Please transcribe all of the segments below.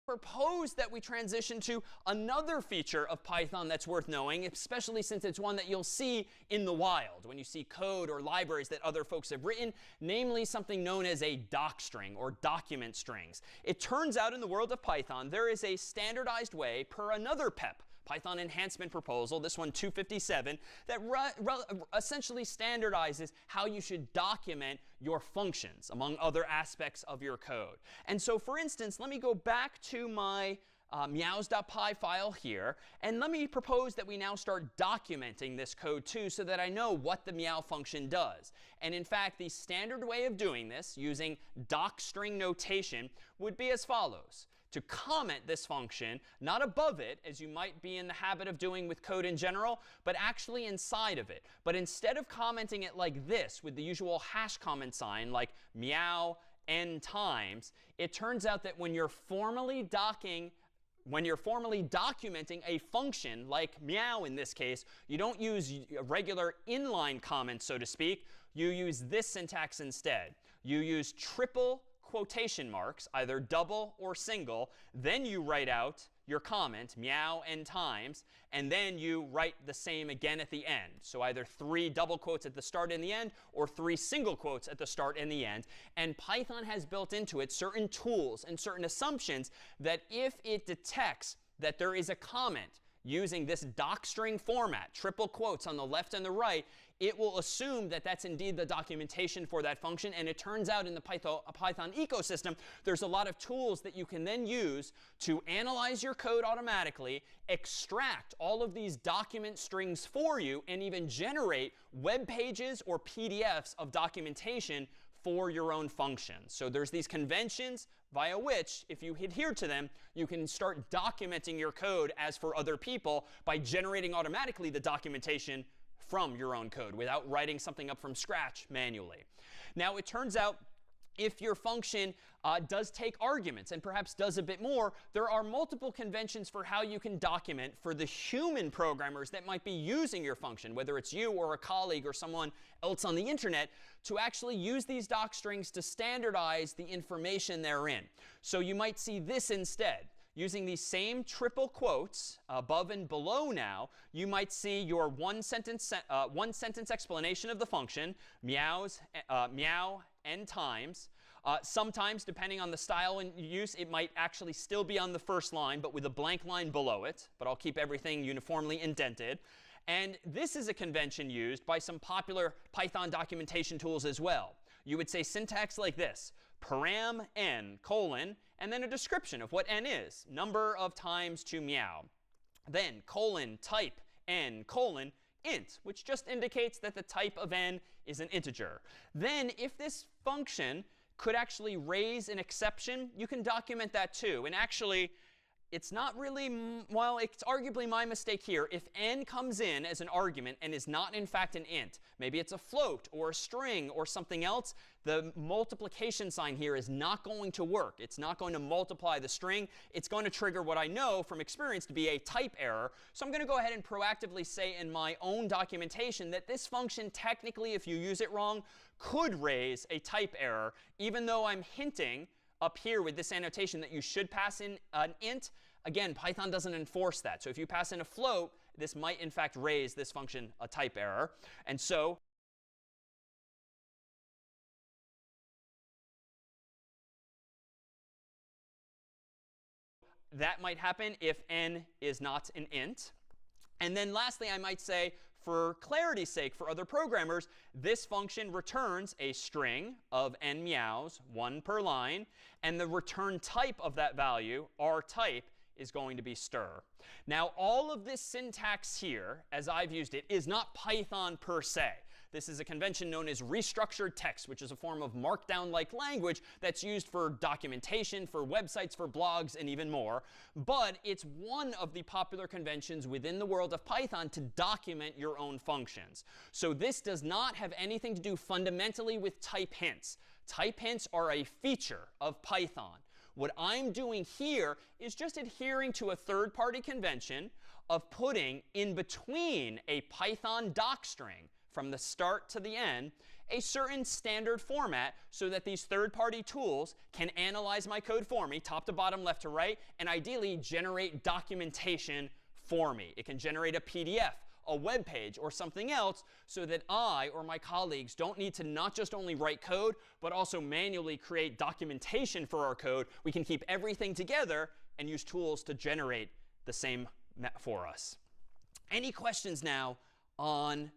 Propose that we transition to another feature of Python that's worth knowing, especially since it's one that you'll see in the wild when you see code or libraries that other folks have written, namely something known as a docstring or document strings. It turns out in the world of Python, there is a standardized way per another PEP, Python enhancement proposal, this one 257, that essentially standardizes how you should document your functions among other aspects of your code. And so, for instance, let me go back to my meows.py file here, and let me propose that we now start documenting this code too so that I know what the meow function does. And in fact, the standard way of doing this, using docstring notation, would be as follows. To comment this function, not above it, as you might be in the habit of doing with code in general, but actually inside of it. But instead of commenting it like this, with the usual hash comment sign, like meow n times, it turns out that when you're formally documenting a function, like meow in this case, you don't use a regular inline comment, so to speak. You use this syntax instead. You use triple quotation marks, either double or single. Then you write out your comment, meow n times, and then you write the same again at the end. So either 3 double quotes at the start and the end, or 3 single quotes at the start and the end. And Python has built into it certain tools and certain assumptions that if it detects that there is a comment using this docstring format, triple quotes on the left and the right, it will assume that that's indeed the documentation for that function. And it turns out in the Python ecosystem, there's a lot of tools that you can then use to analyze your code automatically, extract all of these document strings for you, and even generate web pages or PDFs of documentation for your own functions. So there's these conventions via which, if you adhere to them, you can start documenting your code as for other people by generating automatically the documentation from your own code without writing something up from scratch manually. Now, it turns out if your function does take arguments and perhaps does a bit more, there are multiple conventions for how you can document for the human programmers that might be using your function, whether it's you or a colleague or someone else on the internet, to actually use these docstrings to standardize the information therein. So you might see this instead. Using these same triple quotes above and below now, you might see your one sentence explanation of the function, meow n times. Sometimes, depending on the style in use, it might actually still be on the first line, but with a blank line below it. But I'll keep everything uniformly indented. And this is a convention used by some popular Python documentation tools as well. You would say syntax like this: param n colon, and then a description of what n is, number of times to meow. Then colon type n colon int, which just indicates that the type of n is an integer. Then if this function could actually raise an exception, you can document that too. And actually, it's not really, well, it's arguably my mistake here. If n comes in as an argument and is not in fact an int, maybe it's a float or a string or something else, the multiplication sign here is not going to work. It's not going to multiply the string. It's going to trigger what I know from experience to be a type error. So I'm going to go ahead and proactively say in my own documentation that this function technically, if you use it wrong, could raise a type error, even though I'm hinting up here with this annotation that you should pass in an int. Again, Python doesn't enforce that. So if you pass in a float, this might in fact raise this function a type error. And so that might happen if n is not an int. And then lastly, I might say, for clarity's sake, for other programmers, this function returns a string of n meows, 1 per line, and the return type of that value, our type, is going to be stir. Now, all of this syntax here, as I've used it, is not Python per se. This is a convention known as restructured text, which is a form of markdown-like language that's used for documentation, for websites, for blogs, and even more. But it's one of the popular conventions within the world of Python to document your own functions. So this does not have anything to do fundamentally with type hints. Type hints are a feature of Python. What I'm doing here is just adhering to a third-party convention of putting in between a Python docstring from the start to the end a certain standard format so that these third-party tools can analyze my code for me, top to bottom, left to right, and ideally generate documentation for me. It can generate a PDF, a web page, or something else so that I or my colleagues don't need to not just only write code, but also manually create documentation for our code. We can keep everything together and use tools to generate the same for us. Any questions now on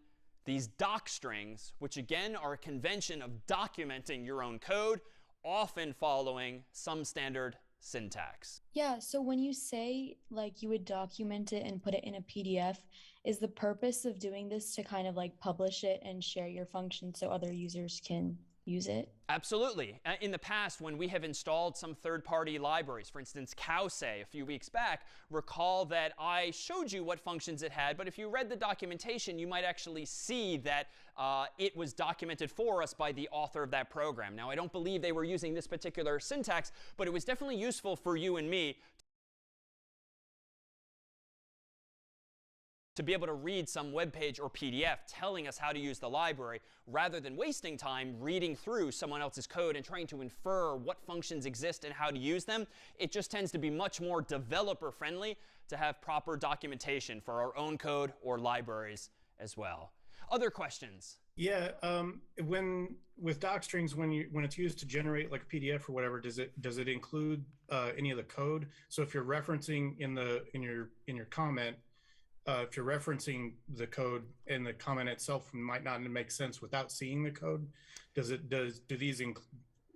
these doc strings, which again are a convention of documenting your own code, often following some standard syntax? Yeah, so when you say like you would document it and put it in a PDF, is the purpose of doing this to kind of like publish it and share your function so other users can use it? Absolutely. In the past, when we have installed some third-party libraries, for instance, Cowsay a few weeks back, recall that I showed you what functions it had. But if you read the documentation, you might actually see that it was documented for us by the author of that program. Now, I don't believe they were using this particular syntax, but it was definitely useful for you and me to be able to read some web page or PDF telling us how to use the library, rather than wasting time reading through someone else's code and trying to infer what functions exist and how to use them. It just tends to be much more developer friendly to have proper documentation for our own code or libraries as well. Other questions? Yeah, when with docstrings, when it's used to generate like a PDF or whatever, does it include any of the code? So if you're referencing in your comment, if you're referencing the code and the comment itself might not make sense without seeing the code, do these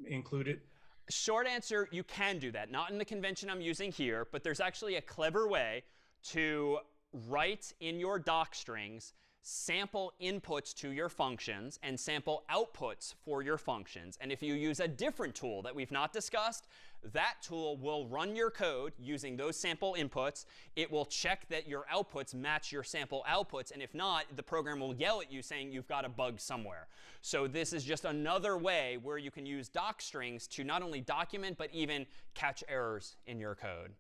include it? Short answer, you can do that. Not in the convention I'm using here, but there's actually a clever way to write in your doc strings sample inputs to your functions and sample outputs for your functions. And if you use a different tool that we've not discussed, that tool will run your code using those sample inputs. It will check that your outputs match your sample outputs. And if not, the program will yell at you saying you've got a bug somewhere. So this is just another way where you can use doc strings to not only document, but even catch errors in your code.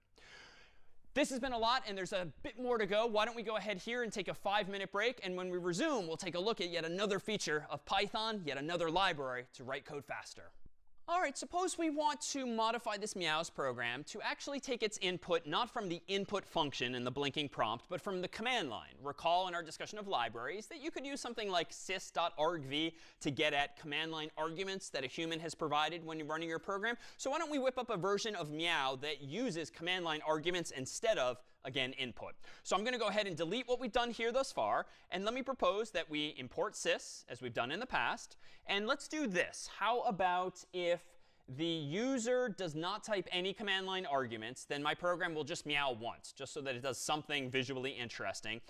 This has been a lot, and there's a bit more to go. Why don't we go ahead here and take a 5-minute break, and when we resume, we'll take a look at yet another feature of Python, yet another library to write code faster. All right, suppose we want to modify this meows program to actually take its input not from the input function in the blinking prompt, but from the command line. Recall in our discussion of libraries that you could use something like sys.argv to get at command line arguments that a human has provided when you're running your program. So why don't we whip up a version of meow that uses command line arguments instead of, again, input. So I'm going to go ahead and delete what we've done here thus far. And let me propose that we import sys, as we've done in the past. And let's do this. How about if the user does not type any command line arguments, then my program will just meow once, just so that it does something visually interesting.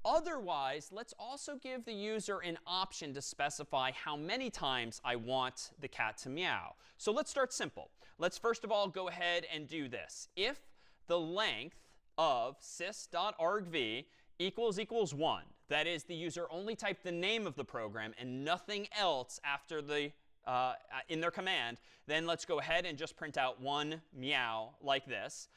Otherwise, let's also give the user an option to specify how many times I want the cat to meow. So let's start simple. Let's first of all go ahead and do this. If the length of sys.argv equals 1, that is, the user only typed the name of the program and nothing else after the in their command, then let's go ahead and just print out one meow like this.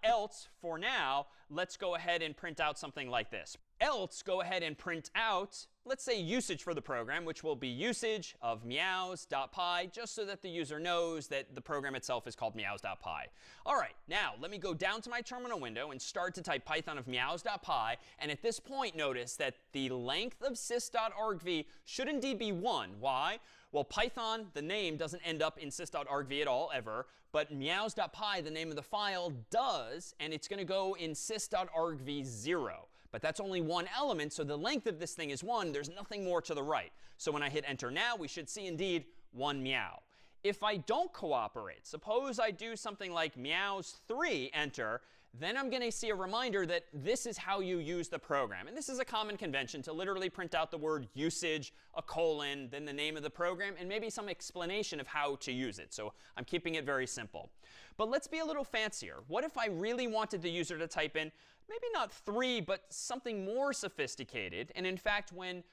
Else, for now, let's go ahead and print out something like this. Else, go ahead and print out, let's say, usage for the program, which will be usage of meows.py, just so that the user knows that the program itself is called meows.py. All right, now let me go down to my terminal window and start to type Python of meows.py. And at this point, notice that the length of sys.argv should indeed be 1. Why? Well, Python, the name, doesn't end up in sys.argv at all, ever. But meows.py, the name of the file, does. And it's going to go in sys.argv 0. But that's only one element, so the length of this thing is 1. There's nothing more to the right. So when I hit enter now, we should see indeed 1 meow. If I don't cooperate, suppose I do something like meows3 enter, then I'm going to see a reminder that this is how you use the program. And this is a common convention to literally print out the word usage, a colon, then the name of the program, and maybe some explanation of how to use it. So I'm keeping it very simple. But let's be a little fancier. What if I really wanted the user to type in, maybe not 3, but something more sophisticated? And in fact, when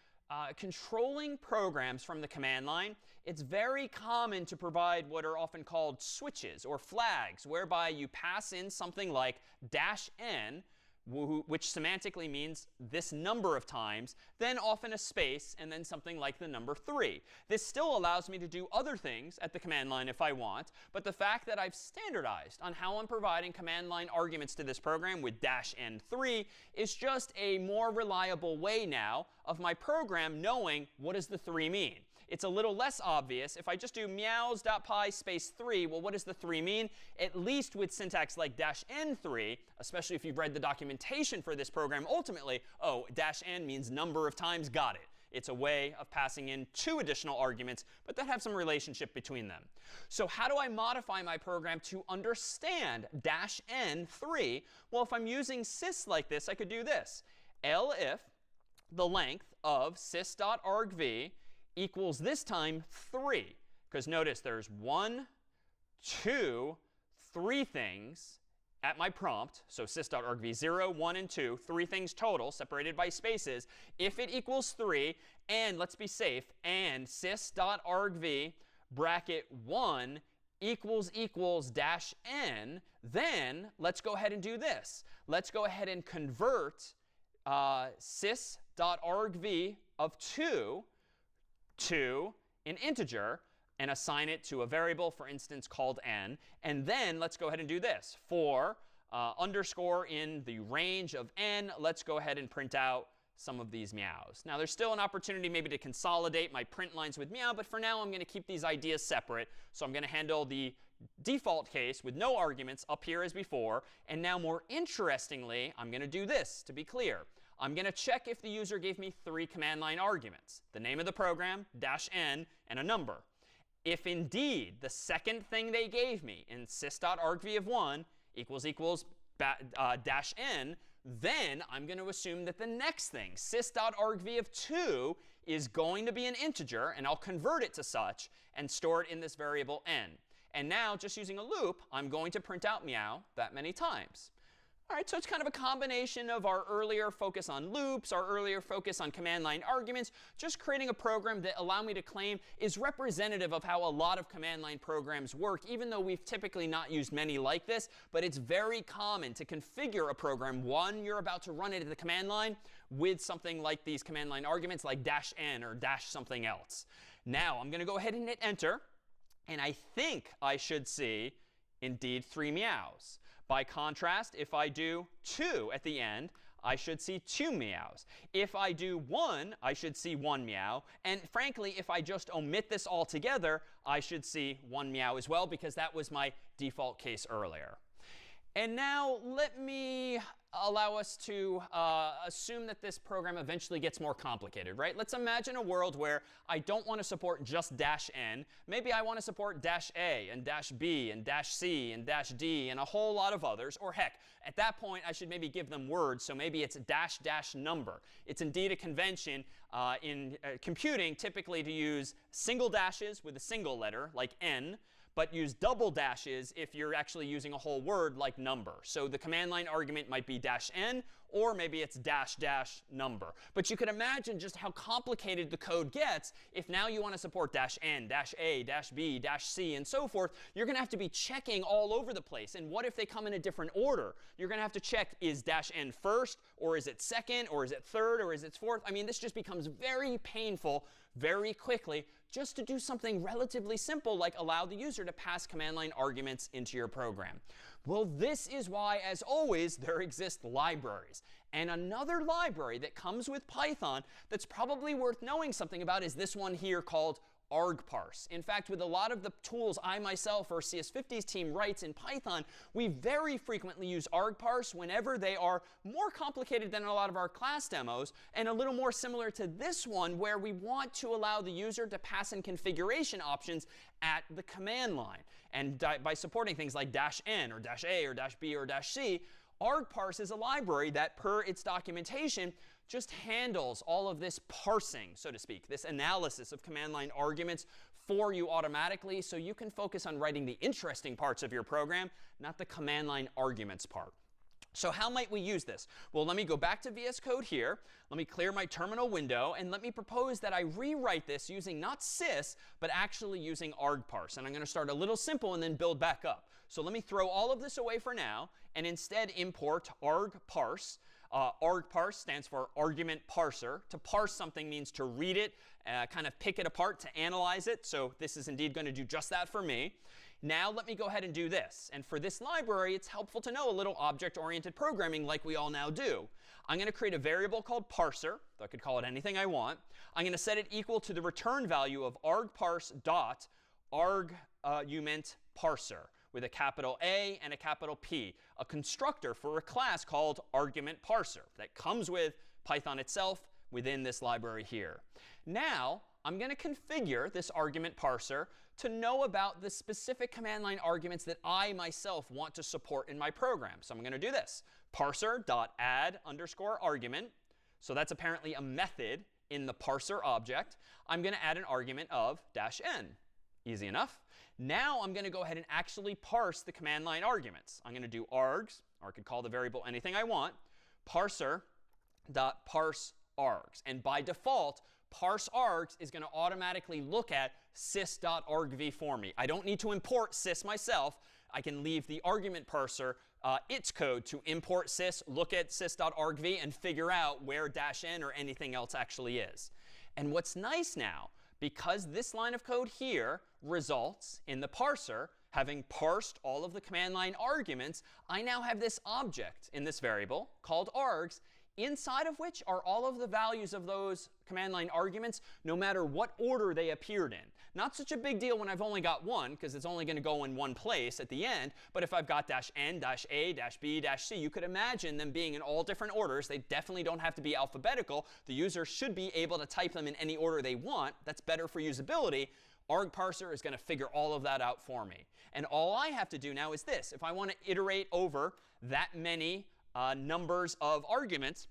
controlling programs from the command line, it's very common to provide what are often called switches or flags, whereby you pass in something like -n which semantically means this number of times, then often a space, and then something like the number 3. This still allows me to do other things at the command line if I want, but the fact that I've standardized on how I'm providing command line arguments to this program with -n3 is just a more reliable way now of my program knowing what does the 3 mean. It's a little less obvious. If I just do meows.py space 3, well, what does the 3 mean? At least with syntax like -n3, especially if you've read the documentation for this program, ultimately, oh, -n means number of times, got it. It's a way of passing in 2 additional arguments, but that have some relationship between them. So how do I modify my program to understand -n3? Well, if I'm using sys like this, I could do this. Elif the length of sys.argv equals this time 3. Because notice there's 1, 2, 3 things at my prompt. So sys.argv 0, 1, and 2, 3 things total separated by spaces. If it equals 3, and let's be safe, and sys.argv bracket 1 equals -n, then let's go ahead and do this. Let's go ahead and convert sys.argv of 2 to an integer and assign it to a variable, for instance, called n. And then let's go ahead and do this. For underscore in the range of n, let's go ahead and print out some of these meows. Now, there's still an opportunity maybe to consolidate my print lines with meow, but for now, I'm going to keep these ideas separate. So I'm going to handle the default case with no arguments up here as before. And now, more interestingly, I'm going to do this to be clear. I'm going to check if the user gave me 3 command line arguments, the name of the program, -n, and a number. If indeed the second thing they gave me in sys.argv of 1 equals -n, then I'm going to assume that the next thing, sys.argv of 2, is going to be an integer, and I'll convert it to such and store it in this variable n. And now, just using a loop, I'm going to print out meow that many times. All right, so it's kind of a combination of our earlier focus on loops, our earlier focus on command line arguments, just creating a program that, allow me to claim, is representative of how a lot of command line programs work, even though we've typically not used many like this. But it's very common to configure a program when you're about to run it at the command line with something like these command line arguments like -n or something else. Now, I'm going to go ahead and hit enter. And I think I should see, indeed, 3 meows. By contrast, if I do 2 at the end, I should see 2 meows. If I do 1, I should see 1 meow. And frankly, if I just omit this altogether, I should see 1 meow as well, because that was my default case earlier. And now let me allow us to assume that this program eventually gets more complicated, right? Let's imagine a world where I don't want to support just -n. Maybe I want to support -a and -b and -c and -d and a whole lot of others. Or heck, at that point, I should maybe give them words. So maybe it's --number. It's indeed a convention in computing typically to use single dashes with a single letter, like n, but use double dashes if you're actually using a whole word like number. So the command line argument might be -n, or maybe it's --number. But you can imagine just how complicated the code gets if now you want to support -n, -a, -b, -c, and so forth. You're going to have to be checking all over the place. And what if they come in a different order? You're going to have to check, is -n first, or is it second, or is it third, or is it fourth? I mean, this just becomes very painful very quickly just to do something relatively simple like allow the user to pass command line arguments into your program. Well, this is why, as always, there exist libraries. And another library that comes with Python that's probably worth knowing something about is this one here called argparse. In fact, with a lot of the tools I myself or CS50's team writes in Python, we very frequently use argparse whenever they are more complicated than a lot of our class demos and a little more similar to this one where we want to allow the user to pass in configuration options at the command line. And by supporting things like -n or -a or -b or -c, argparse is a library that, per its documentation, just handles all of this parsing, so to speak, this analysis of command line arguments for you automatically, so you can focus on writing the interesting parts of your program, not the command line arguments part. So how might we use this? Well, let me go back to VS Code here. Let me clear my terminal window, and let me propose that I rewrite this using not sys, but actually using argparse. And I'm going to start a little simple and then build back up. So let me throw all of this away for now and instead import argparse. Argparse stands for argument parser. To parse something means to read it, kind of pick it apart, to analyze it. So this is indeed going to do just that for me. Now let me go ahead and do this. And for this library, it's helpful to know a little object-oriented programming like we all now do. I'm going to create a variable called parser. I could call it anything I want. I'm going to set it equal to the return value of argparse dot argument parser with a capital A and a capital P, a constructor for a class called argument parser that comes with Python itself within this library here. Now, I'm going to configure this argument parser to know about the specific command line arguments that I myself want to support in my program. So I'm going to do this. Parser.add_argument. So that's apparently a method in the parser object. I'm going to add an argument of -n. Easy enough. Now I'm going to go ahead and actually parse the command line arguments. I'm going to do args, or I could call the variable anything I want, parser.parse args. And by default, parse args is going to automatically look at sys.argv for me. I don't need to import sys myself. I can leave the argument parser its code to import sys, look at sys.argv, and figure out where -n or anything else actually is. And what's nice now, because this line of code here results in the parser having parsed all of the command line arguments, I now have this object in this variable called args, inside of which are all of the values of those command line arguments, no matter what order they appeared in. Not such a big deal when I've only got one, because it's only going to go in one place at the end. But if I've got -n, -a, -b, -c, you could imagine them being in all different orders. They definitely don't have to be alphabetical. The user should be able to type them in any order they want. That's better for usability. Argparser is going to figure all of that out for me. And all I have to do now is this. If I want to iterate over that many numbers of arguments,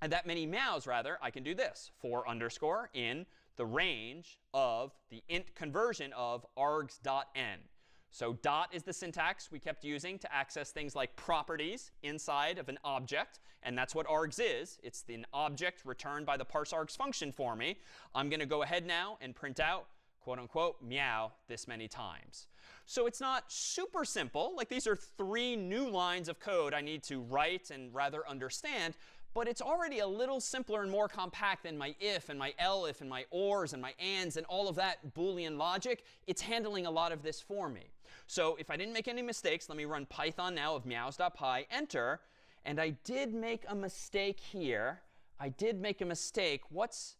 and that many meows rather, I can do this. For underscore in the range of the int conversion of args.n. So dot is the syntax we kept using to access things like properties inside of an object. And that's what args is. It's an object returned by the parseArgs function for me. I'm going to go ahead now and print out, quote unquote, meow this many times. So it's not super simple. Like, these are 3 new lines of code I need to write and rather understand. But it's already a little simpler and more compact than my if and my elif and my ors and my ands and all of that Boolean logic. It's handling a lot of this for me. So if I didn't make any mistakes, let me run Python now of meows.py, enter. And I did make a mistake here. I did make a mistake. What's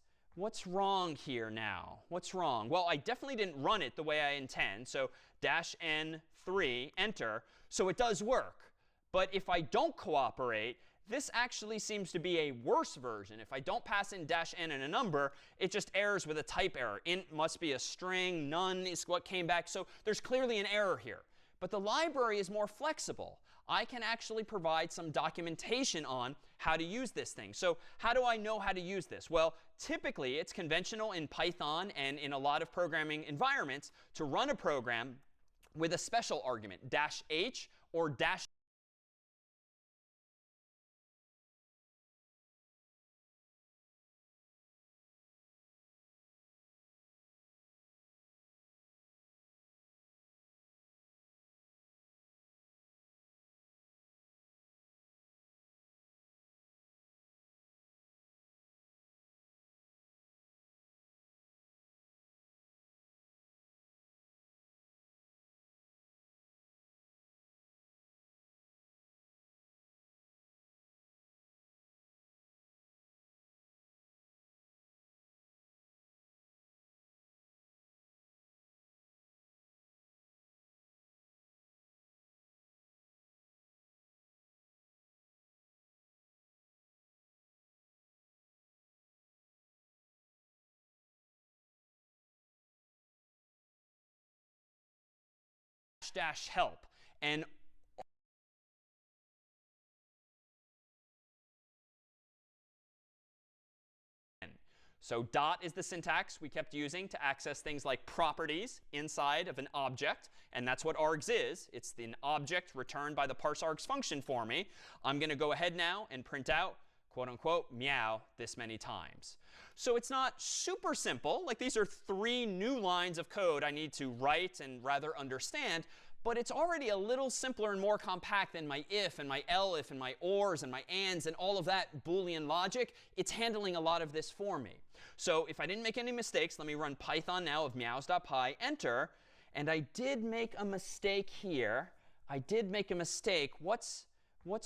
wrong here now? What's wrong? Well, I definitely didn't run it the way I intend. So -n3, enter. So it does work. But if I don't cooperate, this actually seems to be a worse version. If I don't pass in -n and a number, it just errors with a type error. Int must be a string. None is what came back. So there's clearly an error here. But the library is more flexible. I can actually provide some documentation on how to use this thing. So how do I know how to use this? Well, typically, it's conventional in Python and in a lot of programming environments to run a program with a special argument, -h or -. -help. And so dot is the syntax we kept using to access things like properties inside of an object. And that's what args is. It's an object returned by the parseArgs function for me. I'm going to go ahead now and print out, quote unquote, meow this many times. So it's not super simple. Like, these are 3 new lines of code I need to write and rather understand. but it's already a little simpler and more compact than my if and my elif and my ors and my ands and all of that Boolean logic. It's handling a lot of this for me. So if I didn't make any mistakes, let me run Python now of meows.py, enter. And I did make a mistake here. I did make a mistake. What's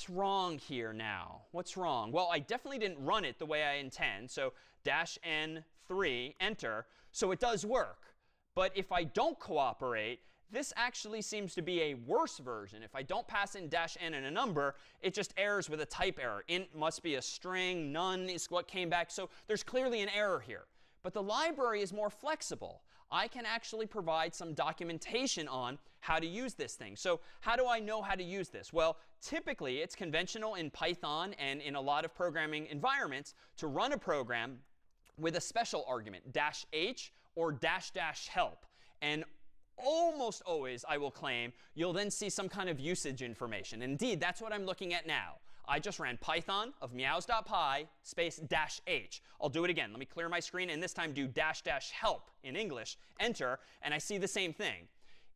wrong here now? What's wrong? Well, I definitely didn't run it the way I intend. So -n3, enter. So it does work. But if I don't cooperate, this actually seems to be a worse version. If I don't pass in -n and a number, it just errors with a type error. Int must be a string. None is what came back. So there's clearly an error here. But the library is more flexible. I can actually provide some documentation on how to use this thing. So how do I know how to use this? Well, typically it's conventional in Python and in a lot of programming environments to run a program with a special argument, -h or --help. And almost always, I will claim, you'll then see some kind of usage information. And indeed, that's what I'm looking at now. I just ran Python of meows.py space -h. I'll do it again. Let me clear my screen and this time do --help in English. Enter, and I see the same thing.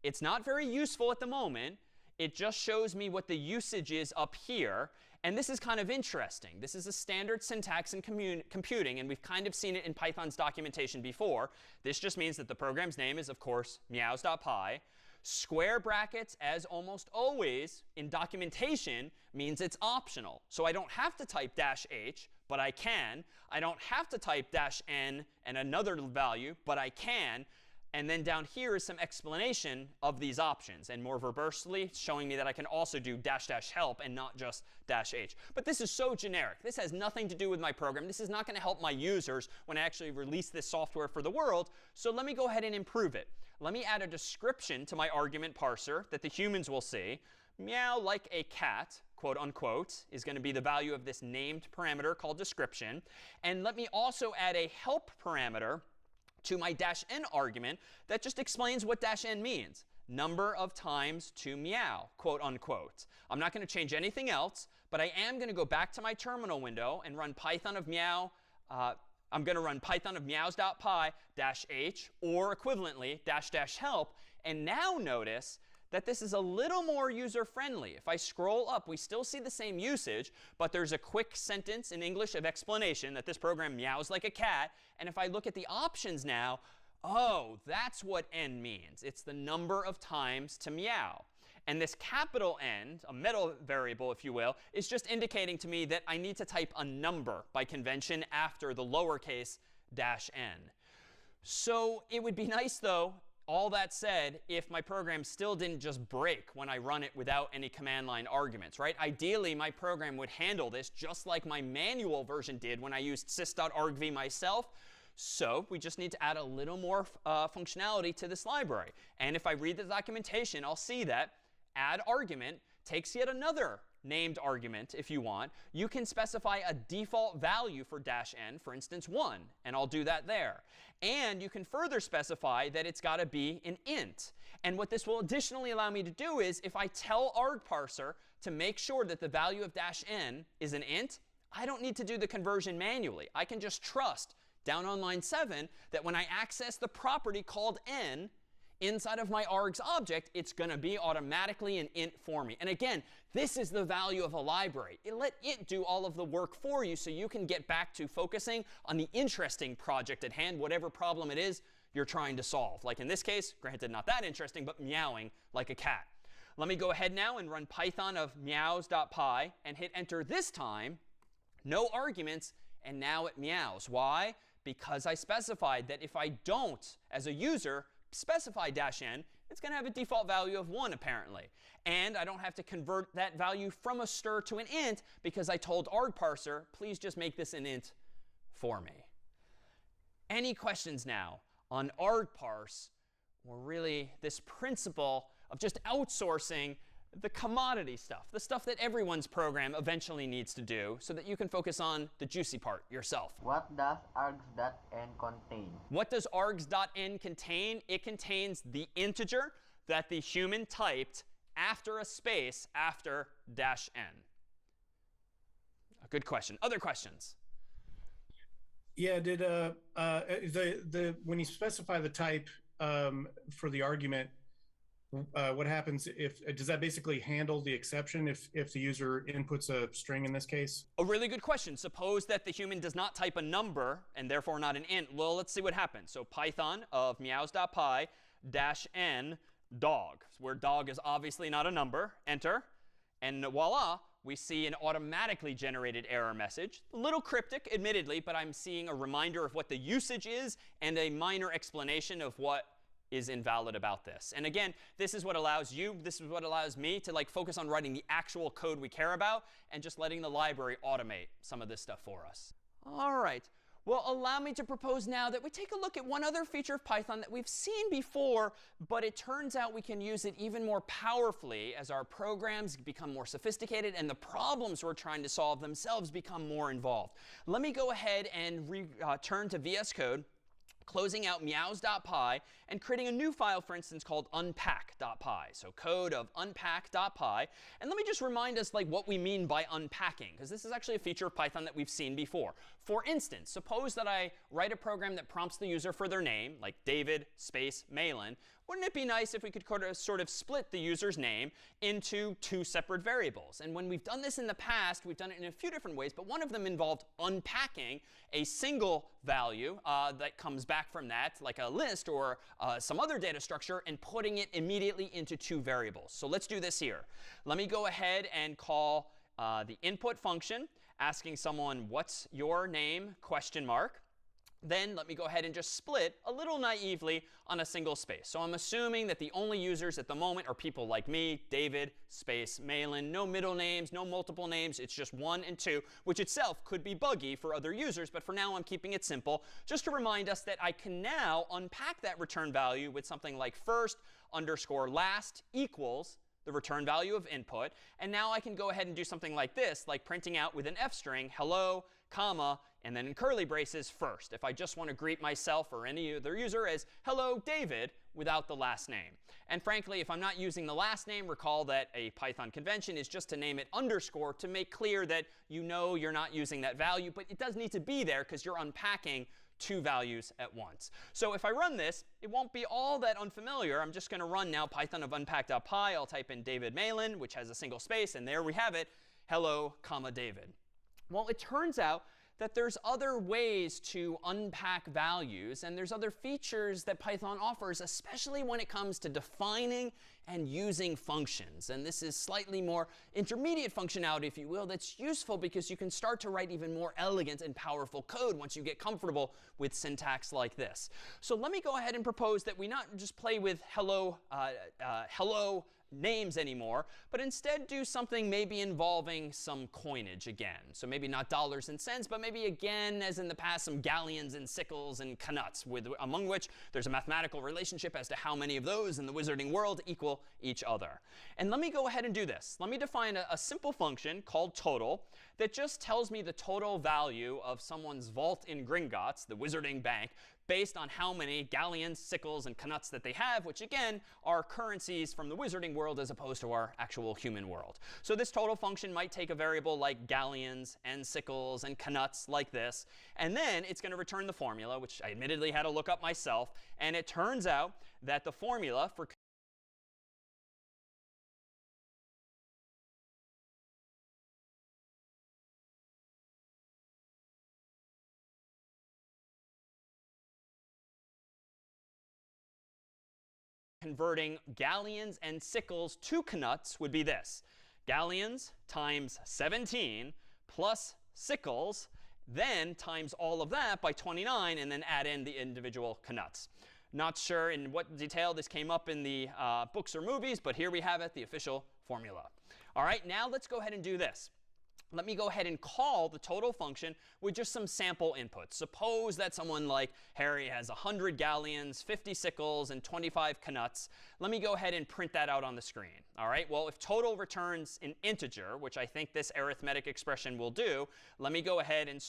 It's not very useful at the moment. It just shows me what the usage is up here. And this is kind of interesting. This is a standard syntax in computing, and we've kind of seen it in Python's documentation before. This just means that the program's name is, of course, meows.py. Square brackets, as almost always in documentation, means it's optional. So I don't have to type -h, but I can. I don't have to type -n and another value, but I can. And then down here is some explanation of these options, and more verbosely showing me that I can also do --help and not just -h. But this is so generic. This has nothing to do with my program. This is not going to help my users when I actually release this software for the world. So let me go ahead and improve it. Let me add a description to my argument parser that the humans will see. Meow like a cat, quote unquote, is going to be the value of this named parameter called description. And let me also add a help parameter to my -n argument that just explains what -n means. Number of times to meow, quote unquote. I'm not going to change anything else, but I am going to go back to my terminal window and run Python of meow. I'm going to run Python of meows.py -h or equivalently --help. And now notice that this is a little more user-friendly. If I scroll up, we still see the same usage, but there's a quick sentence in English of explanation that this program meows like a cat. And if I look at the options now, oh, that's what n means. It's the number of times to meow. And this capital N, a meta variable, if you will, is just indicating to me that I need to type a number by convention after the lowercase -n. So it would be nice, though, all that said, if my program still didn't just break when I run it without any command line arguments, right? Ideally, my program would handle this just like my manual version did when I used sys.argv myself. So we just need to add a little more functionality to this library. And if I read the documentation, I'll see that add argument takes yet another named argument if you want. You can specify a default value for -n, for instance, 1. And I'll do that there. And you can further specify that it's got to be an int. And what this will additionally allow me to do is if I tell argparser to make sure that the value of -n is an int, I don't need to do the conversion manually. I can just trust down on line 7 that when I access the property called n inside of my args object, it's going to be automatically an int for me. And again, this is the value of a library. Let it do all of the work for you so you can get back to focusing on the interesting project at hand, whatever problem it is you're trying to solve. Like in this case, granted not that interesting, but meowing like a cat. Let me go ahead now and run Python of meows.py and hit enter this time. No arguments, and now it meows. Why? Because I specified that if I don't, as a user, specify -n, it's going to have a default value of 1 apparently. And I don't have to convert that value from a str to an int because I told argparser, please just make this an int for me. Any questions now on argparse, or really this principle of just outsourcing the commodity stuff, the stuff that everyone's program eventually needs to do so that you can focus on the juicy part yourself. What does args.n contain? What does args.n contain? It contains the integer that the human typed after a space after -n. A good question. Other questions? Yeah, did when you specify the type for the argument, what happens if does that basically handle the exception if the user inputs a string in this case? A really good question. Suppose that the human does not type a number and therefore not an int. Well, let's see what happens. So Python of meows.py -n dog, where dog is obviously not a number. Enter. And voila, we see an automatically generated error message. A little cryptic, admittedly, but I'm seeing a reminder of what the usage is and a minor explanation of what is invalid about this. And again, this is what allows me to focus on writing the actual code we care about and just letting the library automate some of this stuff for us. All right. Well, allow me to propose now that we take a look at one other feature of Python that we've seen before, but it turns out we can use it even more powerfully as our programs become more sophisticated and the problems we're trying to solve themselves become more involved. Let me go ahead and turn to VS Code, closing out meows.py and creating a new file, for instance, called unpack.py. So code of unpack.py. And let me just remind us what we mean by unpacking, because this is actually a feature of Python that we've seen before. For instance, suppose that I write a program that prompts the user for their name, like David space Malin. Wouldn't it be nice if we could sort of split the user's name into two separate variables? And when we've done this in the past, we've done it in a few different ways, but one of them involved unpacking a single value that comes back from that, like a list or some other data structure, and putting it immediately into two variables. So let's do this here. Let me go ahead and call the input function, asking someone, what's your name, ? Then let me go ahead and just split a little naively on a single space. So I'm assuming that the only users at the moment are people like me, David space Malin. No middle names, no multiple names. It's just 1 and 2, which itself could be buggy for other users. But for now, I'm keeping it simple, just to remind us that I can now unpack that return value with something like first_last equals the return value of input. And now I can go ahead and do something like this, like printing out with an F string, hello, comma, and then in curly braces, first, if I just want to greet myself or any other user as hello, David, without the last name. And frankly, if I'm not using the last name, recall that a Python convention is just to name it underscore to make clear that you know you're not using that value. But it does need to be there because you're unpacking two values at once. So if I run this, it won't be all that unfamiliar. I'm just going to run now Python of unpack.py. I'll type in David Malin, which has a single space, and there we have it, hello, comma, David. Well, it turns out that there's other ways to unpack values, and there's other features that Python offers, especially when it comes to defining and using functions. And this is slightly more intermediate functionality, if you will, that's useful because you can start to write even more elegant and powerful code once you get comfortable with syntax like this. So let me go ahead and propose that we not just play with hello names anymore, but instead do something maybe involving some coinage again. So maybe not dollars and cents, but maybe again, as in the past, some galleons and sickles and knuts, among which there's a mathematical relationship as to how many of those in the wizarding world equal each other. And let me go ahead and do this. Let me define a simple function called total that just tells me the total value of someone's vault in Gringotts, the wizarding bank, based on how many galleons, sickles, and knuts that they have, which again are currencies from the wizarding world as opposed to our actual human world. So this total function might take a variable like galleons and sickles and knuts like this, and then it's going to return the formula, which I admittedly had to look up myself, and it turns out that the formula for converting galleons and sickles to knuts would be this. Galleons times 17 plus sickles, then times all of that by 29, and then add in the individual knuts. Not sure in what detail this came up in the books or movies, but here we have it, the official formula. All right, now let's go ahead and do this. Let me go ahead and call the total function with just some sample inputs. Suppose that someone like Harry has 100 galleons, 50 sickles, and 25 knuts. Let me go ahead and print that out on the screen. All right, well, if total returns an integer, which I think this arithmetic expression will do, let me go ahead and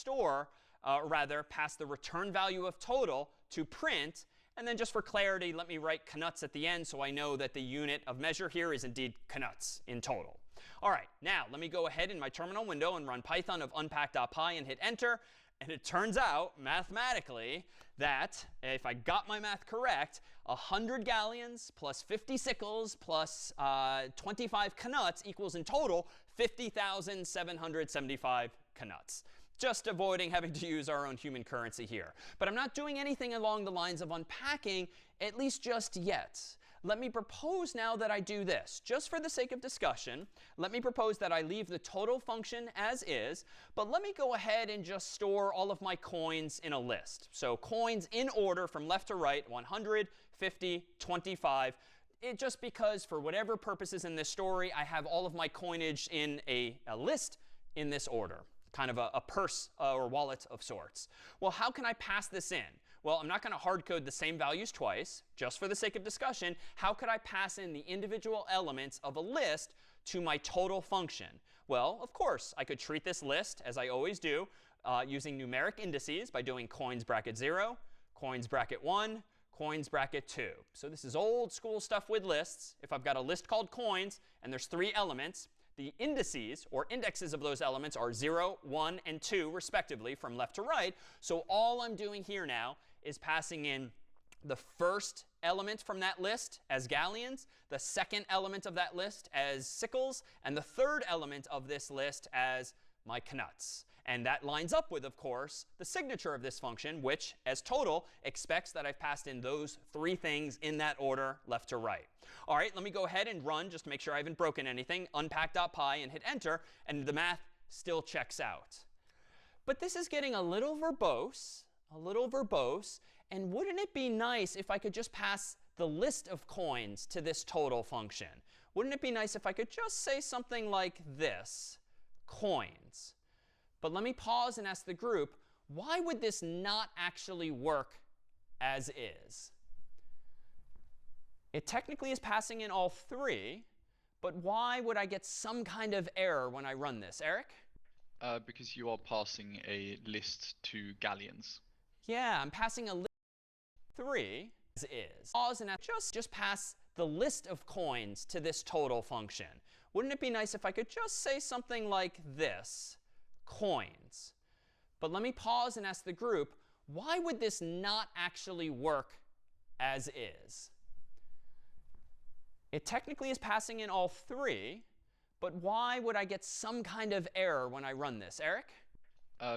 pass the return value of total to print. And then just for clarity, let me write knuts at the end so I know that the unit of measure here is indeed knuts in total. All right, now let me go ahead in my terminal window and run Python of unpack.py and hit enter. And it turns out, mathematically, that if I got my math correct, 100 galleons plus 50 sickles plus 25 knuts equals in total 50,775 knuts. Just avoiding having to use our own human currency here. But I'm not doing anything along the lines of unpacking, at least just yet. Let me propose now that I do this. Just for the sake of discussion, let me propose that I leave the total function as is, but let me go ahead and just store all of my coins in a list. So coins in order from left to right, 100, 50, 25. Just because for whatever purposes in this story, I have all of my coinage in a list in this order. Kind of a purse or wallet of sorts. Well, how can I pass this in? Well, I'm not going to hard code the same values twice. Just for the sake of discussion, how could I pass in the individual elements of a list to my total function? Well, of course, I could treat this list, as I always do, using numeric indices by doing coins bracket 0, coins bracket 1, coins bracket 2. So this is old school stuff with lists. If I've got a list called coins and there's 3 elements, the indices or indexes of those elements are 0, 1, and 2, respectively, from left to right. So all I'm doing here now is passing in the first element from that list as galleons, the second element of that list as sickles, and the third element of this list as my knuts. And that lines up with, of course, the signature of this function, which, as total, expects that I've passed in those 3 things in that order, left to right. All right, let me go ahead and run just to make sure I haven't broken anything, unpack.py, and hit enter, and the math still checks out. But this is getting a little verbose, and wouldn't it be nice if I could just pass the list of coins to this total function? Wouldn't it be nice if I could just say something like this, coins? But let me pause and ask the group, why would this not actually work as is? It technically is passing in all 3, but why would I get some kind of error when I run this? Eric? Because you are passing a list to galleons. Yeah, I'm passing a list 3 as is. Pause and just pass the list of coins to this total function. Wouldn't it be nice if I could just say something like this, coins? But let me pause and ask the group, why would this not actually work as is? It technically is passing in all 3, but why would I get some kind of error when I run this? Eric?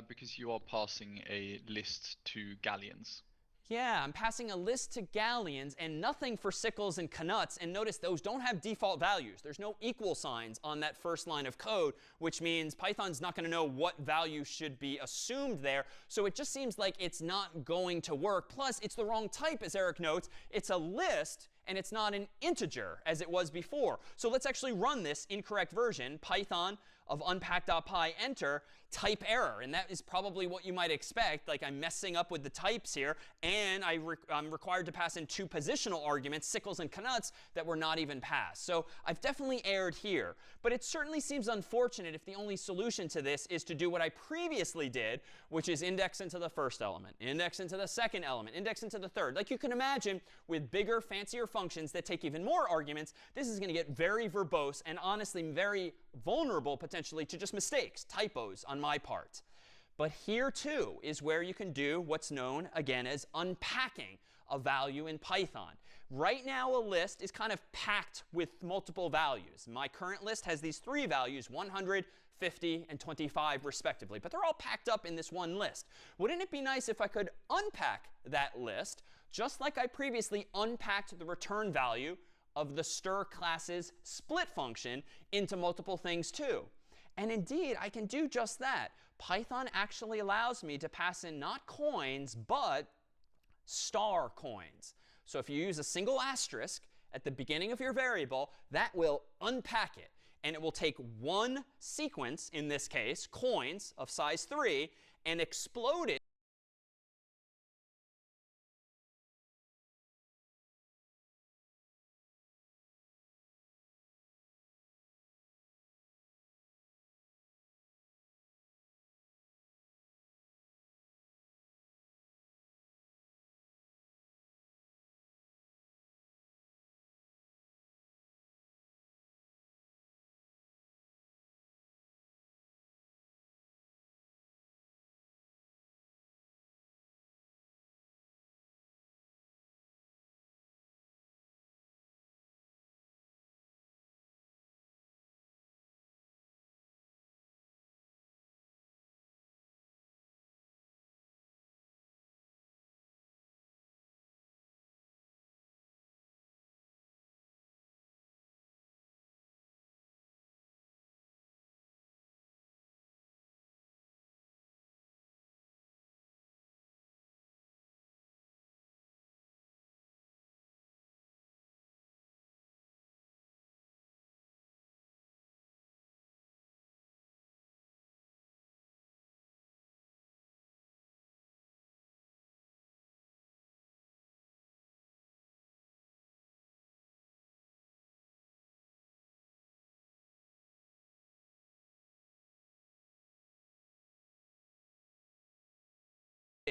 Because you are passing a list to galleons. Yeah, I'm passing a list to galleons and nothing for sickles and knuts. And notice those don't have default values. There's no equal signs on that first line of code, which means Python's not going to know what value should be assumed there. So it just seems like it's not going to work. Plus, it's the wrong type, as Eric notes. It's a list, and it's not an integer, as it was before. So let's actually run this incorrect version, Python of unpack.py, enter, type error. And that is probably what you might expect. Like I'm messing up with the types here, and I'm required to pass in 2 positional arguments, sickles and knuts, that were not even passed. So I've definitely erred here. But it certainly seems unfortunate if the only solution to this is to do what I previously did, which is index into the first element, index into the second element, index into the third. Like you can imagine, with bigger, fancier functions that take even more arguments, this is going to get very verbose and honestly very vulnerable potentially to just mistakes, typos on my part. But here too is where you can do what's known again as unpacking a value in Python. Right now a list is kind of packed with multiple values. My current list has these 3 values, 100, 50, and 25 respectively. But they're all packed up in this one list. Wouldn't it be nice if I could unpack that list just like I previously unpacked the return value of the stir class's split function into multiple things too? And indeed, I can do just that. Python actually allows me to pass in not coins, but star coins. So if you use a single asterisk at the beginning of your variable, that will unpack it. And it will take one sequence, in this case, coins of size 3, and explode it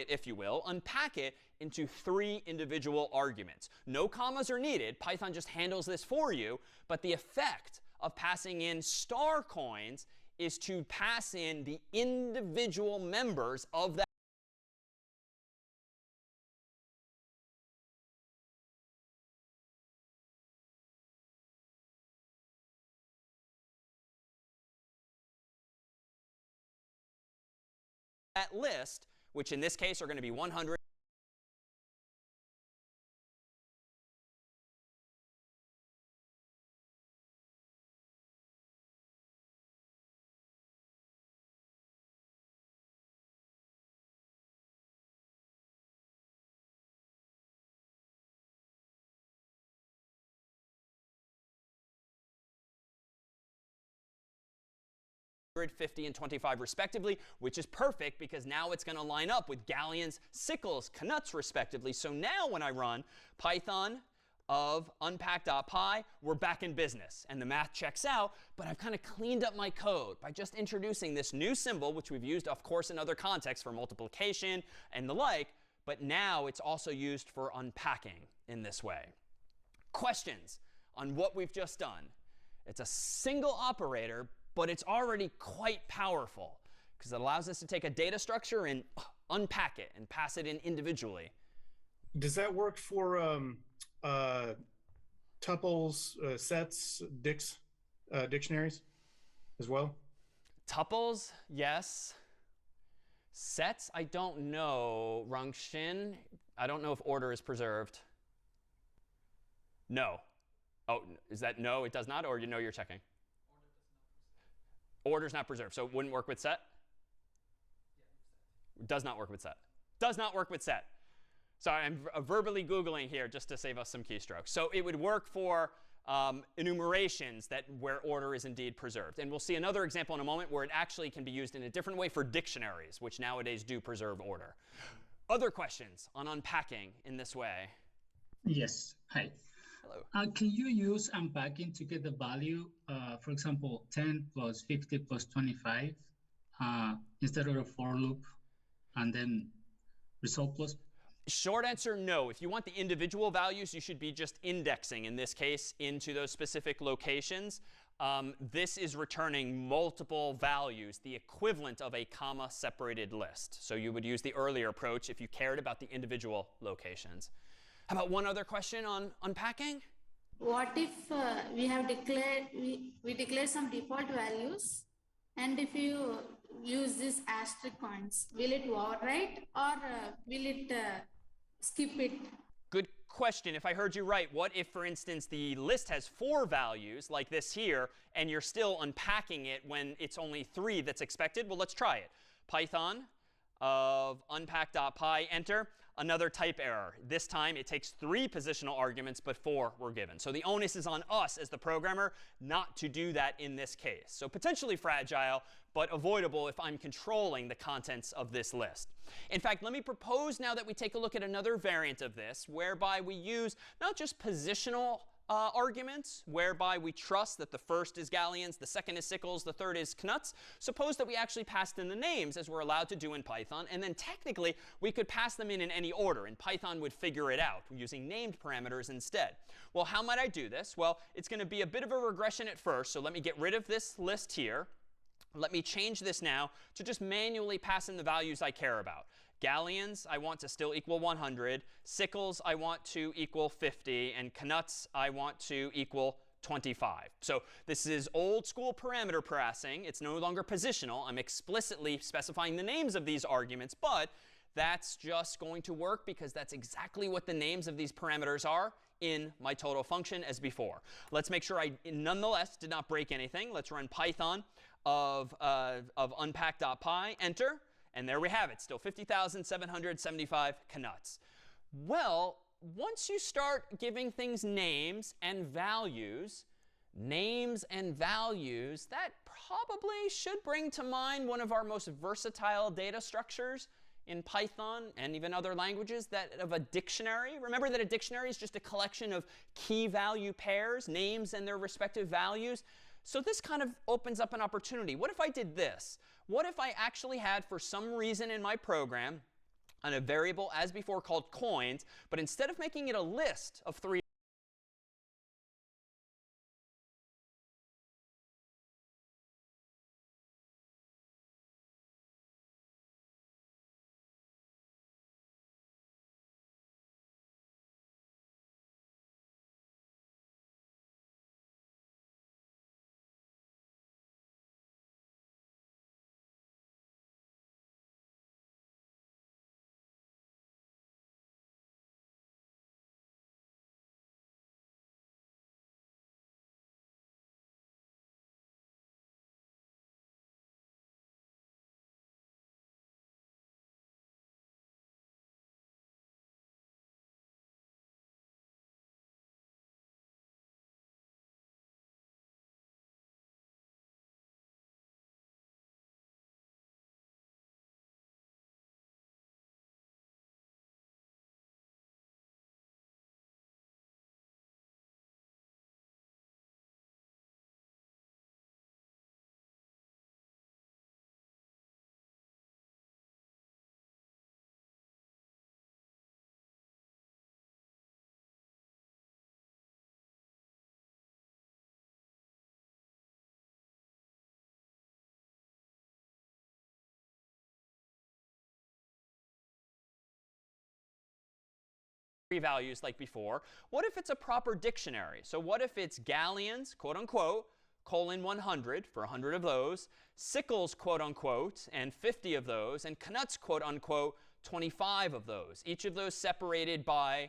if you will, unpack it into 3 individual arguments. No commas are needed. Python just handles this for you. But the effect of passing in star coins is to pass in the individual members of that list, which in this case are going to be 100. $50 and $25 respectively, which is perfect because now it's going to line up with galleons, sickles, knuts respectively. So now when I run Python of unpack.py, we're back in business. And the math checks out, but I've kind of cleaned up my code by just introducing this new symbol, which we've used, of course, in other contexts for multiplication and the like. But now it's also used for unpacking in this way. Questions on what we've just done? It's a single operator, but it's already quite powerful because it allows us to take a data structure and unpack it and pass it in individually. Does that work for tuples, sets, dictionaries as well? Tuples, yes. Sets, I don't know. Rangshin, I don't know if order is preserved. No. Oh, is that no, it does not? Or you know you're checking? Order's not preserved, so it wouldn't work with set? Does not work with set. Does not work with set. Sorry, I'm verbally Googling here just to save us some keystrokes. So it would work for enumerations where order is indeed preserved. And we'll see another example in a moment where it actually can be used in a different way for dictionaries, which nowadays do preserve order. Other questions on unpacking in this way? Yes. Hi. Hello. Can you use unpacking to get the value, for example, 10 plus 50 plus 25 instead of a for loop and then result plus? Short answer, no. If you want the individual values, you should be just indexing, in this case, into those specific locations. This is returning multiple values, the equivalent of a comma-separated list. So you would use the earlier approach if you cared about the individual locations. How about one other question on unpacking? What if we have declared we declare some default values, and if you use these asterisk coins, will it overwrite or will it skip it? Good question. If I heard you right, what if, for instance, the list has 4 values, like this here, and you're still unpacking it when it's only 3 that's expected? Well, let's try it. Python of unpack.py, enter. Another type error. This time it takes 3 positional arguments, but 4 were given. So the onus is on us as the programmer not to do that in this case. So potentially fragile, but avoidable if I'm controlling the contents of this list. In fact, let me propose now that we take a look at another variant of this, whereby we use not just positional arguments, whereby we trust that the first is galleons, the second is sickles, the third is knuts. Suppose that we actually passed in the names, as we're allowed to do in Python, and then technically we could pass them in any order, and Python would figure it out using named parameters instead. Well, how might I do this? Well, it's going to be a bit of a regression at first, so let me get rid of this list here. Let me change this now to just manually pass in the values I care about. Galleons, I want to still equal 100. Sickles, I want to equal 50. And knuts, I want to equal 25. So this is old school parameter passing. It's no longer positional. I'm explicitly specifying the names of these arguments. But that's just going to work because that's exactly what the names of these parameters are in my total function as before. Let's make sure I nonetheless did not break anything. Let's run Python of unpack.py, enter. And there we have it, still 50,775 knuts. Well, once you start giving things names and values, that probably should bring to mind one of our most versatile data structures in Python and even other languages, that of a dictionary. Remember that a dictionary is just a collection of key value pairs, names and their respective values. So this kind of opens up an opportunity. What if I did this? What if I actually had, for some reason in my program, on a variable as before called coins, but instead of making it a list of 3 values like before? What if it's a proper dictionary? So what if it's galleons, quote unquote, colon 100 for 100 of those, sickles, quote unquote, and 50 of those, and knuts, quote unquote, 25 of those, each of those separated by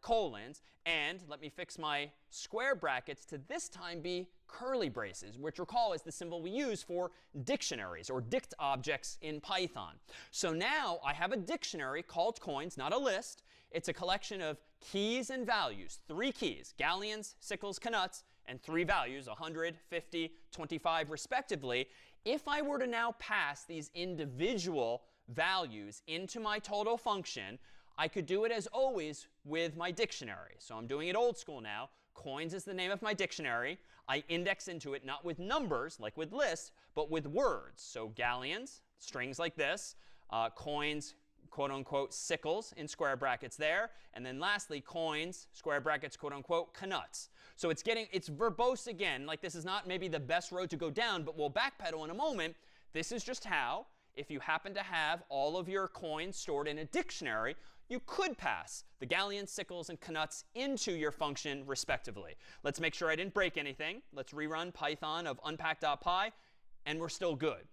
colons. And let me fix my square brackets to this time be curly braces, which recall is the symbol we use for dictionaries or dict objects in Python. So now I have a dictionary called coins, not a list. It's a collection of keys and values, 3 keys, galleons, sickles, knuts, and 3 values, 100, 50, 25 respectively. If I were to now pass these individual values into my total function, I could do it as always with my dictionary. So I'm doing it old school now. Coins is the name of my dictionary. I index into it not with numbers like with lists, but with words. So galleons, strings like this, coins, quote unquote, sickles in square brackets there. And then lastly, coins, square brackets, quote unquote, knuts. So it's verbose again. Like this is not maybe the best road to go down, but we'll backpedal in a moment. This is just how, if you happen to have all of your coins stored in a dictionary, you could pass the galleons, sickles, and knuts into your function respectively. Let's make sure I didn't break anything. Let's rerun Python of unpack.py, and we're still good.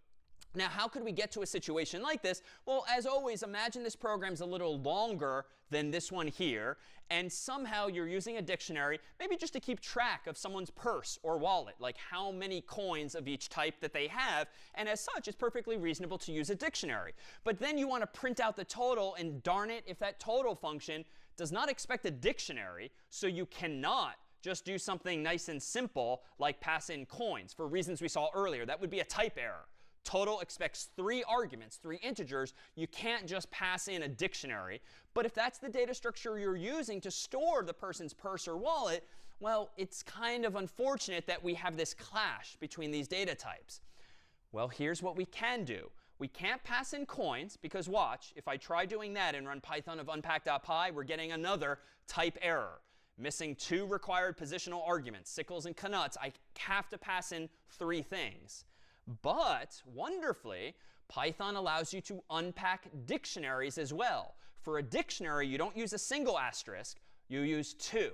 Now, how could we get to a situation like this? Well, as always, imagine this program's a little longer than this one here, and somehow you're using a dictionary, maybe just to keep track of someone's purse or wallet, like how many coins of each type that they have, and as such, it's perfectly reasonable to use a dictionary. But then you want to print out the total, and darn it, if that total function does not expect a dictionary, so you cannot just do something nice and simple like pass in coins for reasons we saw earlier. That would be a type error. Total expects 3 arguments, 3 integers. You can't just pass in a dictionary. But if that's the data structure you're using to store the person's purse or wallet, well, it's kind of unfortunate that we have this clash between these data types. Well, here's what we can do. We can't pass in coins because watch, if I try doing that and run Python of unpack.py, we're getting another type error. Missing 2 required positional arguments, sickles and knuts. I have to pass in 3 things. But wonderfully, Python allows you to unpack dictionaries as well. For a dictionary, you don't use a single asterisk, you use 2.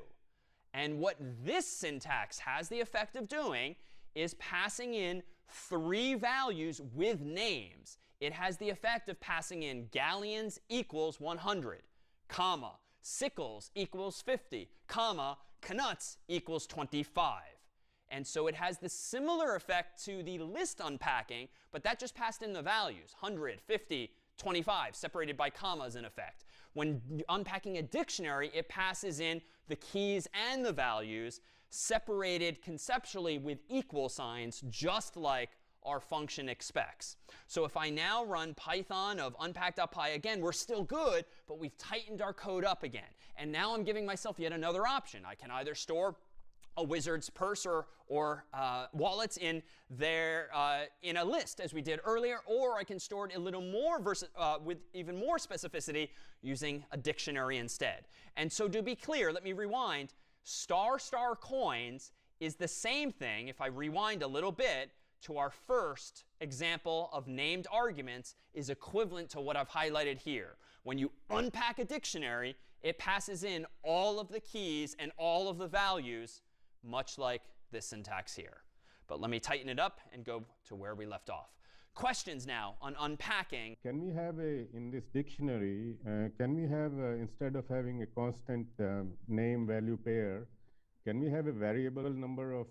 And what this syntax has the effect of doing is passing in 3 values with names. It has the effect of passing in galleons equals 100, comma, sickles equals 50, comma, knuts equals 25. And so it has the similar effect to the list unpacking, but that just passed in the values, 100, 50, 25, separated by commas in effect. When unpacking a dictionary, it passes in the keys and the values, separated conceptually with equal signs, just like our function expects. So if I now run Python of unpack.py again, we're still good, but we've tightened our code up again. And now I'm giving myself yet another option. I can either store a wizard's purse or wallets in their in a list, as we did earlier, or I can store it a little more with even more specificity using a dictionary instead. And so to be clear, let me rewind. Star coins is the same thing, if I rewind a little bit, to our first example of named arguments is equivalent to what I've highlighted here. When you unpack a dictionary, it passes in all of the keys and all of the values, much like this syntax here. But let me tighten it up and go to where we left off. Questions now on unpacking. Can we have in this dictionary, can we have, instead of having a constant name value pair, can we have a variable number of,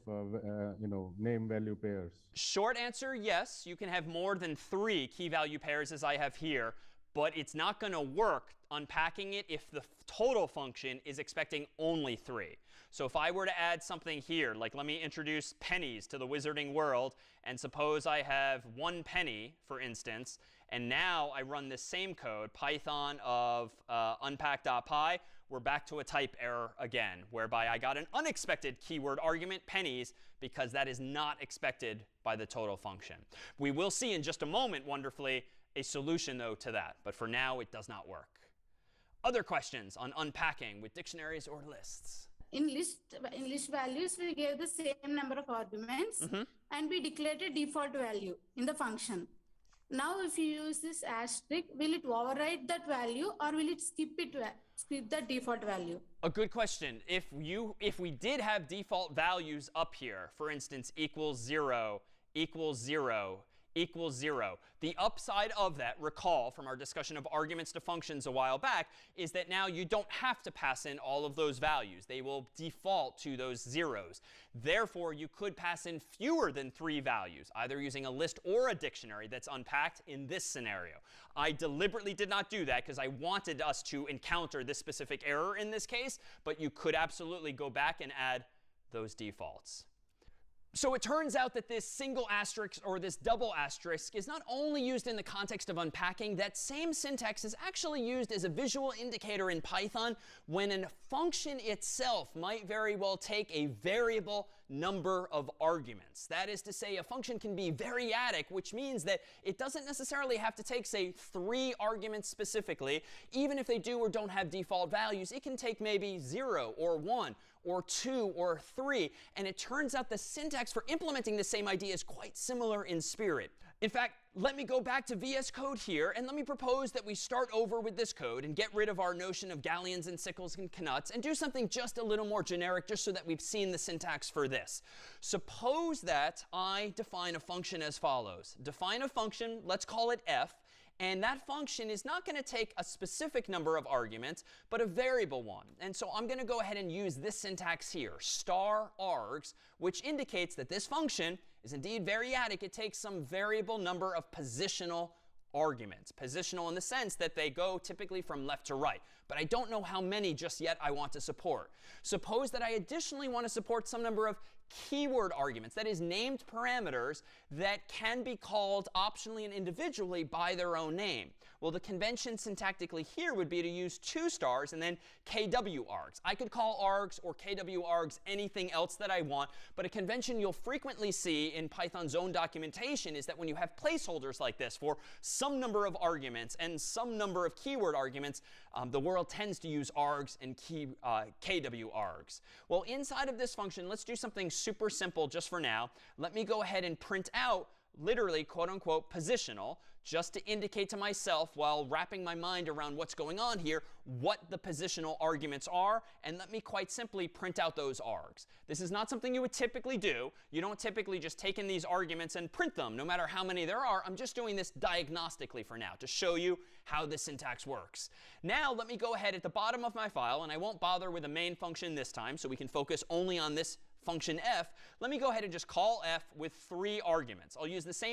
name value pairs? Short answer, yes. You can have more than 3 key value pairs as I have here, but it's not going to work unpacking it if the total function is expecting only 3. So if I were to add something here, like let me introduce pennies to the wizarding world, and suppose I have 1 penny, for instance, and now I run this same code, Python of unpack.py, we're back to a type error again, whereby I got an unexpected keyword argument, pennies, because that is not expected by the total function. We will see in just a moment, wonderfully, a solution, though, to that. But for now, it does not work. Other questions on unpacking with dictionaries or lists? In list values, we gave the same number of arguments, and we declared a default value in the function. Now, if you use this asterisk, will it override that value, or will it skip the default value? A good question. If we did have default values up here, for instance, equals 0, equals 0, equals 0. The upside of that, recall from our discussion of arguments to functions a while back, is that now you don't have to pass in all of those values. They will default to those zeros. Therefore, you could pass in fewer than 3 values, either using a list or a dictionary that's unpacked in this scenario. I deliberately did not do that because I wanted us to encounter this specific error in this case, but you could absolutely go back and add those defaults. So it turns out that this single asterisk or this double asterisk is not only used in the context of unpacking, that same syntax is actually used as a visual indicator in Python when a function itself might very well take a variable number of arguments. That is to say, a function can be variadic, which means that it doesn't necessarily have to take, say, 3 arguments specifically. Even if they do or don't have default values, it can take maybe 0 or 1 or 2 or 3. And it turns out the syntax for implementing the same idea is quite similar in spirit. In fact, let me go back to VS Code here, and let me propose that we start over with this code and get rid of our notion of galleons and sickles and knuts and do something just a little more generic, just so that we've seen the syntax for this. Suppose that I define a function as follows. Define a function, let's call it f, and that function is not going to take a specific number of arguments, but a variable one. And so I'm going to go ahead and use this syntax here, star args, which indicates that this function is indeed variadic. It takes some variable number of positional arguments. Positional in the sense that they go typically from left to right. But I don't know how many just yet I want to support. Suppose that I additionally want to support some number of keyword arguments, that is, named parameters that can be called optionally and individually by their own name. Well, the convention syntactically here would be to use 2 stars and then kw args. I could call args or kw args anything else that I want, but a convention you'll frequently see in Python's own documentation is that when you have placeholders like this for some number of arguments and some number of keyword arguments, the world tends to use args and kw args. Well, inside of this function, let's do something super simple just for now. Let me go ahead and print out literally, quote unquote, positional, just to indicate to myself, while wrapping my mind around what's going on here, what the positional arguments are. And let me quite simply print out those args. This is not something you would typically do. You don't typically just take in these arguments and print them, no matter how many there are. I'm just doing this diagnostically for now to show you how this syntax works. Now let me go ahead at the bottom of my file, and I won't bother with a main function this time, so we can focus only on this function f. Let me go ahead and just call f with 3 arguments. I'll use the same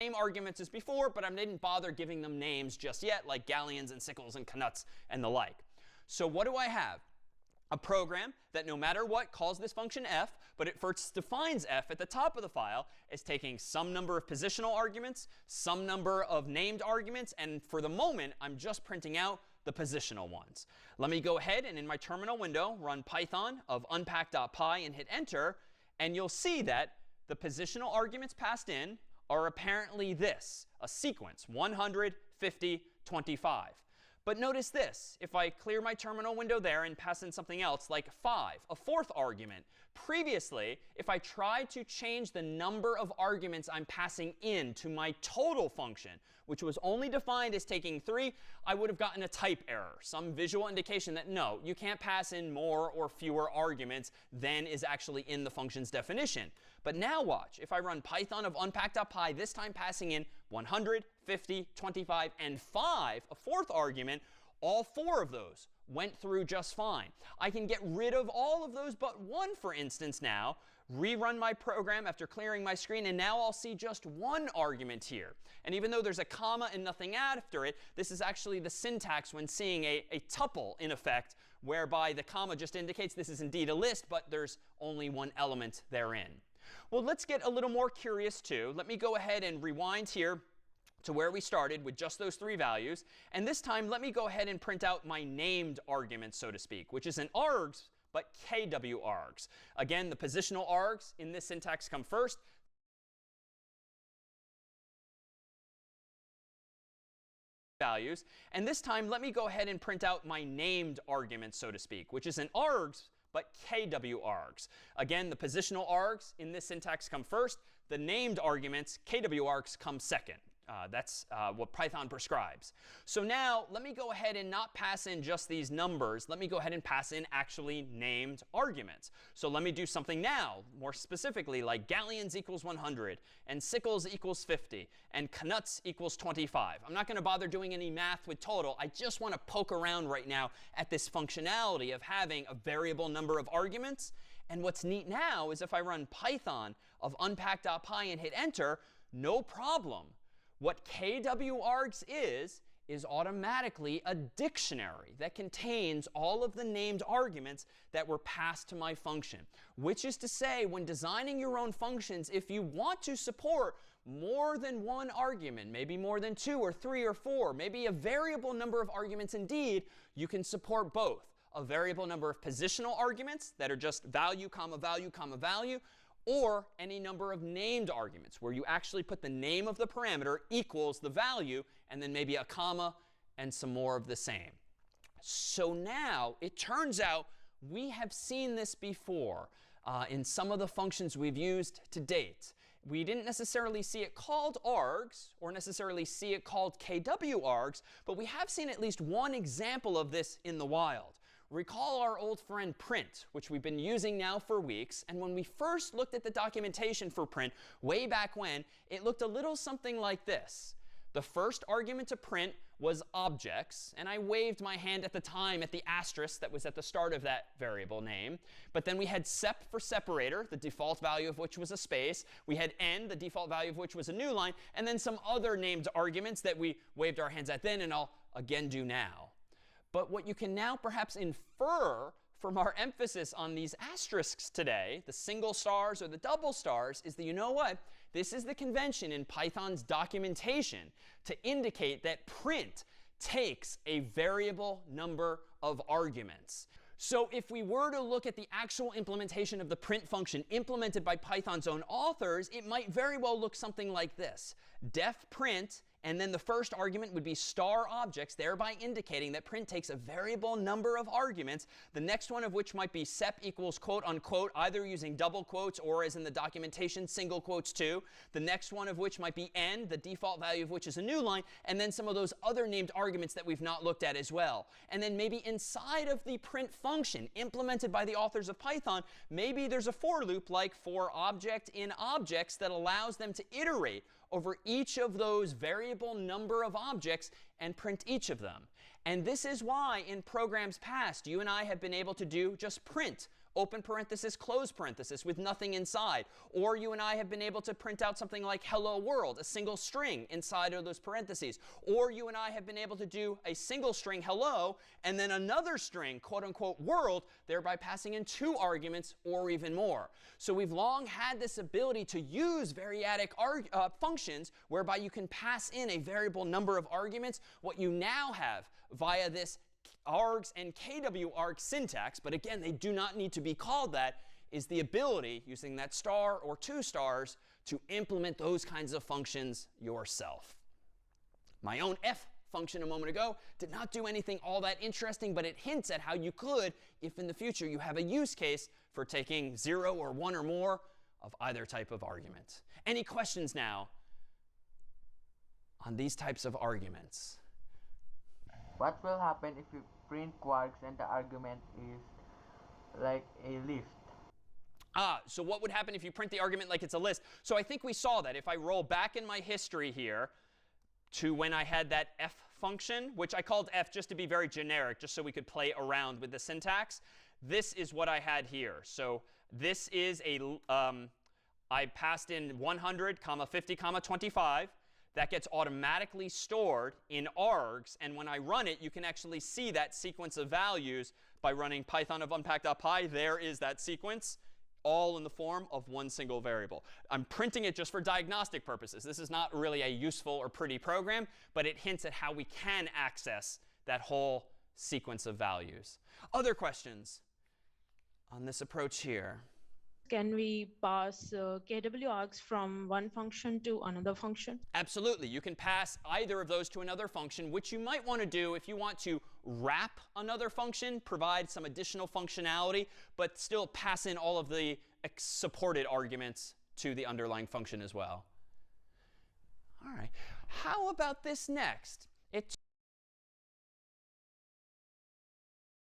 same arguments as before, but I didn't bother giving them names just yet, like galleons and sickles and knuts and the like. So what do I have? A program that no matter what calls this function f, but it first defines f at the top of the file as taking some number of positional arguments, some number of named arguments, and for the moment, I'm just printing out the positional ones. Let me go ahead and in my terminal window run Python of unpack.py and hit enter, and you'll see that the positional arguments passed in are apparently this, a sequence, 100, 50, 25. But notice this, if I clear my terminal window there and pass in something else like 5, a fourth argument, previously, if I tried to change the number of arguments I'm passing in to my total function, which was only defined as taking 3, I would have gotten a type error, some visual indication that no, you can't pass in more or fewer arguments than is actually in the function's definition. But now watch, if I run Python of unpack.py, this time passing in 100, 50, 25, and 5, a fourth argument, all 4 of those went through just fine. I can get rid of all of those but one, for instance, now, rerun my program after clearing my screen, and now I'll see just one argument here. And even though there's a comma and nothing after it, this is actually the syntax when seeing a tuple, in effect, whereby the comma just indicates this is indeed a list, but there's only one element therein. Well, let's get a little more curious too. Let me go ahead and rewind here to where we started with just those 3 values. And this time, let me go ahead and print out my named argument, so to speak, which is an args, but kw args. Again, the positional args in this syntax come first. Values. And this time, let me go ahead and print out my named argument, so to speak, which is an args, but kw args. Again, the positional args in this syntax come first. The named arguments, kw args, come second. That's what Python prescribes. So now, let me go ahead and not pass in just these numbers. Let me go ahead and pass in actually named arguments. So let me do something now, more specifically, like galleons equals 100, and sickles equals 50, and knuts equals 25. I'm not going to bother doing any math with total. I just want to poke around right now at this functionality of having a variable number of arguments. And what's neat now is if I run Python of unpack.py and hit enter, no problem. What kwargs is automatically a dictionary that contains all of the named arguments that were passed to my function. Which is to say, when designing your own functions, if you want to support more than one argument, maybe more than 2 or 3 or 4, maybe a variable number of arguments indeed, you can support both. A variable number of positional arguments that are just value, comma, value, comma, value, or any number of named arguments where you actually put the name of the parameter equals the value and then maybe a comma and some more of the same. So now it turns out we have seen this before in some of the functions we've used to date. We didn't necessarily see it called args or necessarily see it called kwargs, but we have seen at least one example of this in the wild. Recall our old friend print, which we've been using now for weeks. And when we first looked at the documentation for print way back when, it looked a little something like this. The first argument to print was objects, and I waved my hand at the time at the asterisk that was at the start of that variable name. But then we had sep for separator, the default value of which was a space. We had n, the default value of which was a new line, and then some other named arguments that we waved our hands at then, and I'll again do now. But what you can now perhaps infer from our emphasis on these asterisks today, the single stars or the double stars, is that, you know what? This is the convention in Python's documentation to indicate that print takes a variable number of arguments. So if we were to look at the actual implementation of the print function implemented by Python's own authors, it might very well look something like this. Def print, and then the first argument would be star objects, thereby indicating that print takes a variable number of arguments, the next one of which might be sep equals quote unquote, either using double quotes or, as in the documentation, single quotes too. The next one of which might be n, the default value of which is a new line, and then some of those other named arguments that we've not looked at as well. And then maybe inside of the print function implemented by the authors of Python, maybe there's a for loop like for object in objects that allows them to iterate over each of those variable number of objects and print each of them. And this is why in programs past, you and I have been able to do just print open parenthesis, close parenthesis with nothing inside. Or you and I have been able to print out something like hello world, a single string inside of those parentheses. Or you and I have been able to do a single string hello and then another string, quote unquote, world, thereby passing in 2 arguments or even more. So we've long had this ability to use variadic functions whereby you can pass in a variable number of arguments. What you now have via this args and kwarg syntax, but again, they do not need to be called that, is the ability, using that star or 2 stars, to implement those kinds of functions yourself. My own f function a moment ago did not do anything all that interesting, but it hints at how you could, if in the future you have a use case for taking 0 or 1 or more of either type of argument. Any questions now on these types of arguments? What will happen if you print quarks and the argument is like a list? So what would happen if you print the argument like it's a list? So I think we saw that. If I roll back in my history here to when I had that f function, which I called f just to be very generic, just so we could play around with the syntax, this is what I had here. So this is I passed in 100, 50, 25. That gets automatically stored in args, and when I run it, you can actually see that sequence of values by running python of unpack.py. There is that sequence, all in the form of one single variable. I'm printing it just for diagnostic purposes. This is not really a useful or pretty program, but it hints at how we can access that whole sequence of values. Other questions on this approach here? Can we pass kwargs from one function to another function? Absolutely. You can pass either of those to another function, which you might want to do if you want to wrap another function, provide some additional functionality, but still pass in all of the supported arguments to the underlying function as well. All right. How about this next? It